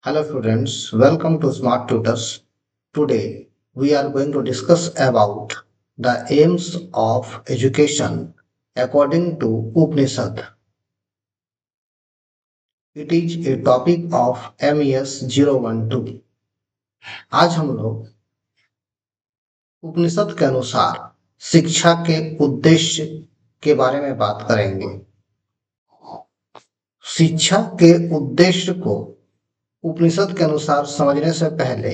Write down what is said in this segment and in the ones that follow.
Hello students, welcome to Smart Tutors. Today we are going to discuss about the aims of education according to Upanishad. It is a topic of MES 012. आज हम लोग उपनिषद के अनुसार शिक्षा के उद्देश्य के बारे में बात करेंगे। शिक्षा के उद्देश्य को उपनिषद के अनुसार समझने से पहले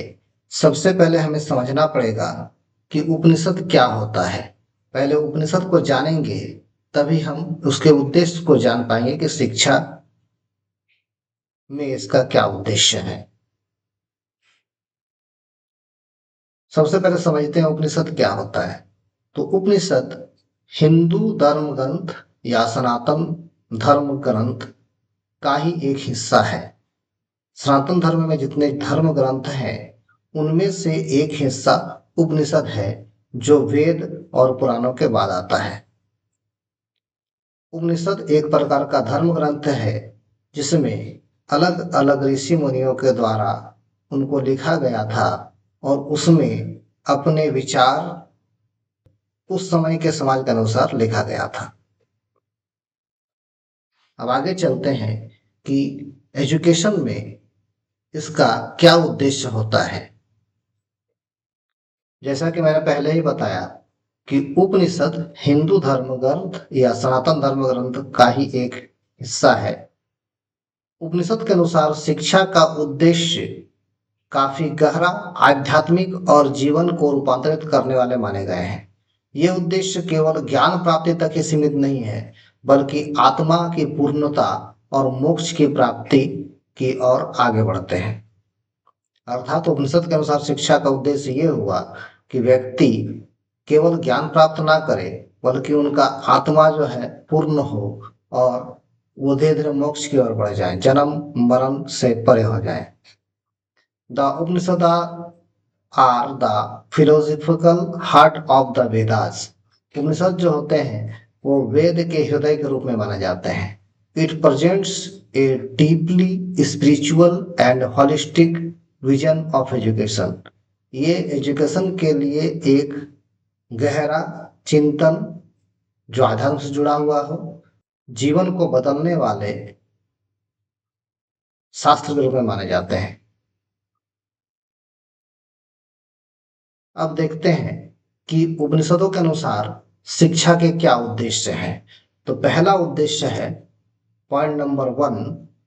सबसे पहले हमें समझना पड़ेगा कि उपनिषद क्या होता है। पहले उपनिषद को जानेंगे तभी हम उसके उद्देश्य को जान पाएंगे कि शिक्षा में इसका क्या उद्देश्य है। सबसे पहले समझते हैं उपनिषद क्या होता है। तो उपनिषद हिंदू धर्म ग्रंथ या सनातन धर्म ग्रंथ का ही एक हिस्सा है। सनातन धर्म में जितने धर्म ग्रंथ हैं उनमें से एक हिस्सा उपनिषद है जो वेद और पुराणों के बाद आता है। उपनिषद एक प्रकार का धर्म ग्रंथ है जिसमें अलग अलग ऋषि मुनियों के द्वारा उनको लिखा गया था और उसमें अपने विचार उस समय के समाज के अनुसार लिखा गया था। अब आगे चलते हैं कि एजुकेशन में इसका क्या उद्देश्य होता है। जैसा कि मैंने पहले ही बताया कि उपनिषद हिंदू धर्म ग्रंथ या सनातन धर्म ग्रंथ का ही एक हिस्सा है। उपनिषद के अनुसार शिक्षा का उद्देश्य काफी गहरा, आध्यात्मिक और जीवन को रूपांतरित करने वाले माने गए हैं। ये उद्देश्य केवल ज्ञान प्राप्ति तक ही सीमित नहीं है बल्कि आत्मा की पूर्णता और मोक्ष की प्राप्ति की ओर आगे बढ़ते हैं। अर्थात उपनिषद के अनुसार शिक्षा का उद्देश्य ये हुआ कि व्यक्ति केवल ज्ञान प्राप्त ना करे बल्कि उनका आत्मा जो है पूर्ण हो और वो धीरे धीरे मोक्ष की ओर बढ़ जाए, जन्म मरण से परे हो जाए। The Upanishad are the philosophical heart of the Vedas. Upanishad जो होते हैं वो वेद के हृदय के रूप में माने जाते हैं। It presents A deeply spiritual and holistic vision of education. ये एजुकेशन के लिए एक गहरा चिंतन जो आध्यात्म से जुड़ा हुआ हो, जीवन को बदलने वाले शास्त्र के रूप में माने जाते हैं। अब देखते हैं कि उपनिषदों के अनुसार शिक्षा के क्या उद्देश्य हैं। तो पहला उद्देश्य है पॉइंट नंबर 1,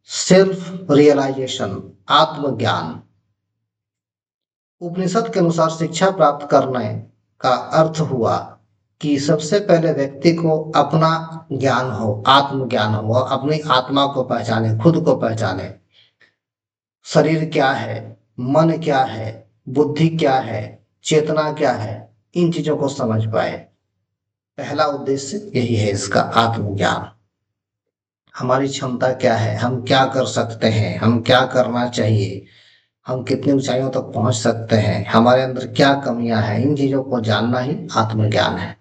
सेल्फ रियलाइजेशन, आत्मज्ञान। उपनिषद के अनुसार शिक्षा प्राप्त करने का अर्थ हुआ कि सबसे पहले व्यक्ति को अपना ज्ञान हो, आत्मज्ञान हो, अपनी आत्मा को पहचाने, खुद को पहचाने। शरीर क्या है, मन क्या है, बुद्धि क्या है, चेतना क्या है, इन चीजों को समझ पाए। पहला उद्देश्य यही है इसका, आत्मज्ञान। हमारी क्षमता क्या है, हम क्या कर सकते हैं, हम क्या करना चाहिए, हम कितनी ऊंचाइयों तक पहुंच सकते हैं, हमारे अंदर क्या कमियां हैं, इन चीजों को जानना ही आत्मज्ञान है।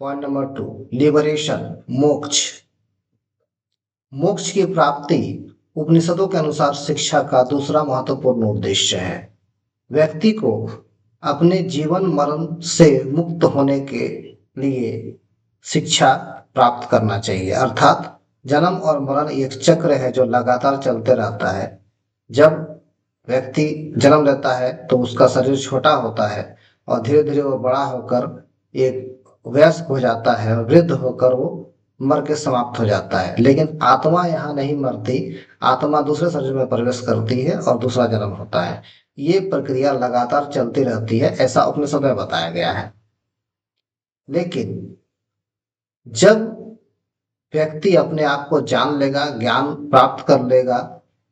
पॉइंट नंबर 2, लिबरेशन, मोक्ष। मोक्ष की प्राप्ति उपनिषदों के अनुसार शिक्षा का दूसरा महत्वपूर्ण उद्देश्य है। व्यक्ति को अपने जीवन मरण से मुक्त होने के लिए शिक्षा प्राप्त करना चाहिए। अर्थात जन्म और मरण एक चक्र है जो लगातार चलते रहता है। जब व्यक्ति जन्म लेता है तो उसका शरीर छोटा होता है और धीरे धीरे वो बड़ा होकर एक वयस्क हो जाता है और वृद्ध होकर वो मर के समाप्त हो जाता है। लेकिन आत्मा यहाँ नहीं मरती, आत्मा दूसरे शरीर में प्रवेश करती है और दूसरा जन्म होता है। ये प्रक्रिया लगातार चलती रहती है, ऐसा उपनिषद में बताया गया है। लेकिन जब व्यक्ति अपने आप को जान लेगा, ज्ञान प्राप्त कर लेगा,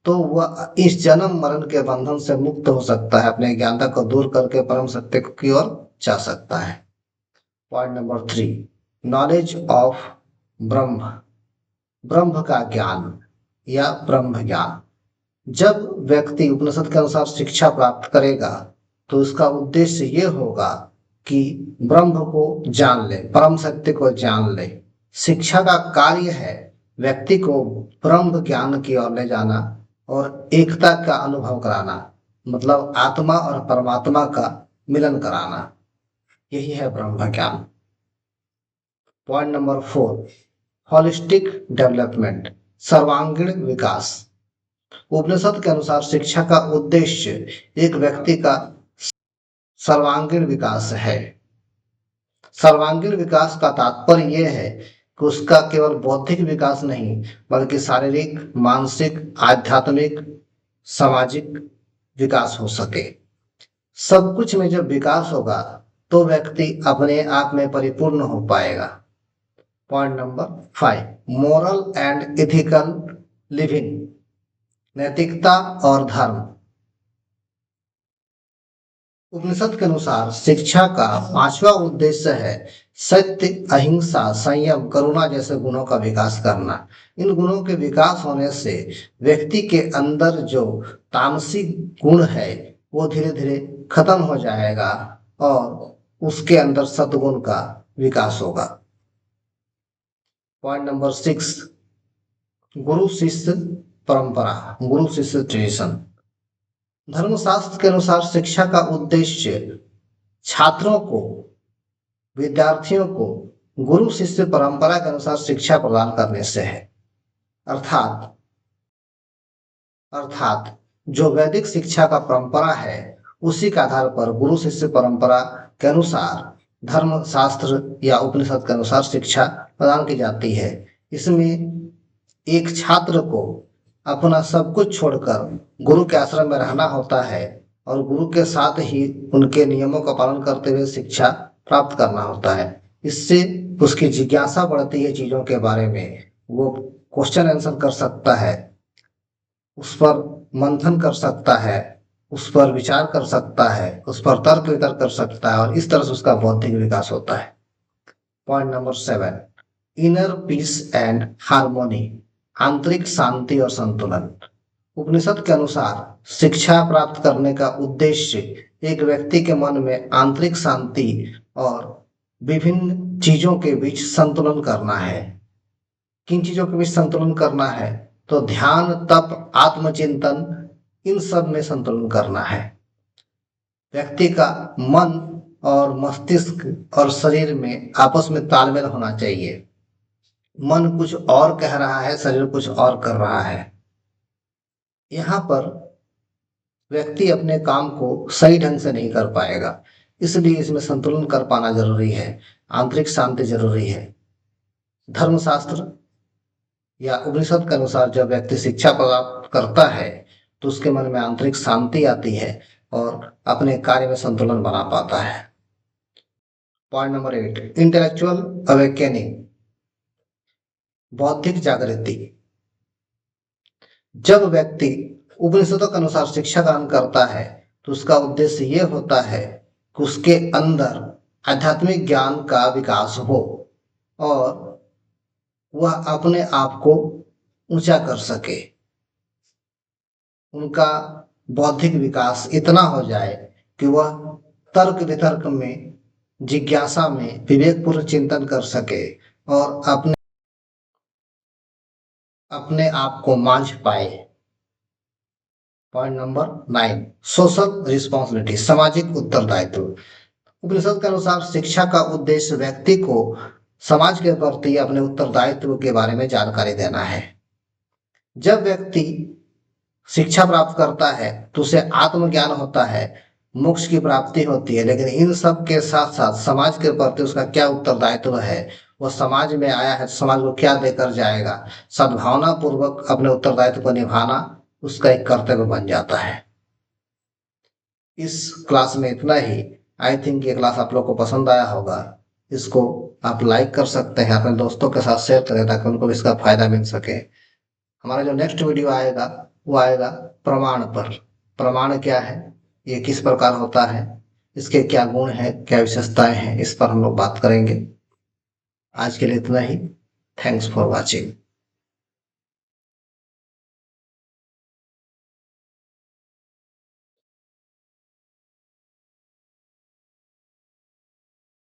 तो वह इस जन्म मरण के बंधन से मुक्त हो सकता है, अपने ज्ञानता को दूर करके परम सत्य की ओर जा सकता है। पॉइंट नंबर 3, नॉलेज ऑफ ब्रह्म, ब्रह्म का ज्ञान या ब्रह्म ज्ञान। जब व्यक्ति उपनिषद के अनुसार शिक्षा प्राप्त करेगा तो उसका उद्देश्य ये होगा कि ब्रह्म को जान ले, परम सत्य को जान ले। शिक्षा का कार्य है व्यक्ति को ब्रह्म ज्ञान की ओर ले जाना और एकता का अनुभव कराना, मतलब आत्मा और परमात्मा का मिलन कराना, यही है ब्रह्म ज्ञान। पॉइंट नंबर 4, होलिस्टिक डेवलपमेंट, सर्वांगीण विकास। उपनिषद के अनुसार शिक्षा का उद्देश्य एक व्यक्ति का सर्वांगीण विकास है। सर्वांगीण विकास का तात्पर्य यह है कि उसका केवल बौद्धिक विकास नहीं, बल्कि शारीरिक, मानसिक, आध्यात्मिक, सामाजिक विकास हो सके। सब कुछ में जब विकास होगा तो व्यक्ति अपने आप में परिपूर्ण हो पाएगा। Point number 5, moral and ethical living, नैतिकता और धर्म। उपनिषद के अनुसार शिक्षा का 5वां उद्देश्य है सत्य, अहिंसा, संयम, करुणा जैसे गुणों का विकास करना। इन गुणों के विकास होने से व्यक्ति के अंदर जो तामसिक गुण है वो धीरे धीरे खत्म हो जाएगा और उसके अंदर सद्गुण का विकास होगा। पॉइंट नंबर 6, गुरु शिष्य परंपरा, गुरु शिष्य ट्रेडिशन। धर्मशास्त्र के अनुसार शिक्षा का उद्देश्य छात्रों को, विद्यार्थियों को गुरु शिष्य परंपरा के अनुसार शिक्षा प्रदान करने से है। अर्थात जो वैदिक शिक्षा का परंपरा है उसी के आधार पर गुरु शिष्य परंपरा के अनुसार धर्मशास्त्र या उपनिषद के अनुसार शिक्षा प्रदान की जाती है। इसमें एक छात्र को अपना सब कुछ छोड़कर गुरु के आश्रम में रहना होता है और गुरु के साथ ही उनके नियमों का पालन करते हुए शिक्षा प्राप्त करना होता है। इससे उसकी जिज्ञासा बढ़ती है चीजों के बारे में, वो क्वेश्चन आंसर कर सकता है, उस पर मंथन कर सकता है, उस पर विचार कर सकता है, उस पर तर्क वितर्क कर सकता है और इस तरह से उसका बौद्धिक विकास होता है। Point number 7, inner peace and harmony, आंतरिक शांति और संतुलन। उपनिषद के अनुसार शिक्षा प्राप्त करने का उद्देश्य एक व्यक्ति के मन में आंतरिक शांति और विभिन्न चीजों के बीच संतुलन करना है। किन चीजों के बीच संतुलन करना है? तो ध्यान, तप, आत्मचिंतन, इन सब में संतुलन करना है। व्यक्ति का मन और मस्तिष्क और शरीर में आपस में तालमेल होना चाहिए। मन कुछ और कह रहा है, शरीर कुछ और कर रहा है। यहाँ पर व्यक्ति अपने काम को सही ढंग से नहीं कर पाएगा, इसलिए इसमें संतुलन कर पाना जरूरी है, आंतरिक शांति जरूरी है। धर्मशास्त्र या उपनिषद के अनुसार जब व्यक्ति शिक्षा प्राप्त करता है तो उसके मन में आंतरिक शांति आती है और अपने कार्य में संतुलन बना पाता है। पॉइंट नंबर 8, इंटेलेक्चुअल अवेकेनिंग, बौद्धिक जागृति। जब व्यक्ति उपनिषदों के अनुसार शिक्षा ग्रहण करता है तो उसका उद्देश्य यह होता है कि उसके अंदर आध्यात्मिक ज्ञान का विकास हो और वह अपने आप को ऊंचा कर सके। उनका बौद्धिक विकास इतना हो जाए कि वह तर्क वितर्क में, जिज्ञासा में विवेकपूर्ण चिंतन कर सके और अपने आप को मांझ पाए। पॉइंट नंबर 9, सोशल रिस्पॉन्सिबिलिटी, सामाजिक उत्तरदायित्व। उपनिषद के अनुसार शिक्षा का उद्देश्य व्यक्ति को समाज के प्रति अपने उत्तरदायित्व के बारे में जानकारी देना है। जब व्यक्ति शिक्षा प्राप्त करता है तो उसे आत्मज्ञान होता है, मोक्ष की प्राप्ति होती है, लेकिन इन सब के साथ साथ समाज के प्रति उसका क्या उत्तरदायित्व है, वह समाज में आया है, समाज को क्या देकर जाएगा, सद्भावना पूर्वक अपने उत्तरदायित्व को निभाना उसका एक कर्तव्य बन जाता है। इस क्लास में इतना ही। आई थिंक ये क्लास आप लोग को पसंद आया होगा। इसको आप लाइक कर सकते हैं, अपने दोस्तों के साथ शेयर करें ताकि उनको भी इसका फायदा मिल सके। हमारा जो नेक्स्ट वीडियो आएगा वो आएगा प्रमाण पर। प्रमाण क्या है, ये किस प्रकार होता है, इसके क्या गुण है, क्या विशेषताएं हैं, इस पर हम लोग बात करेंगे। आज के लिए इतना ही। Thanks for watching.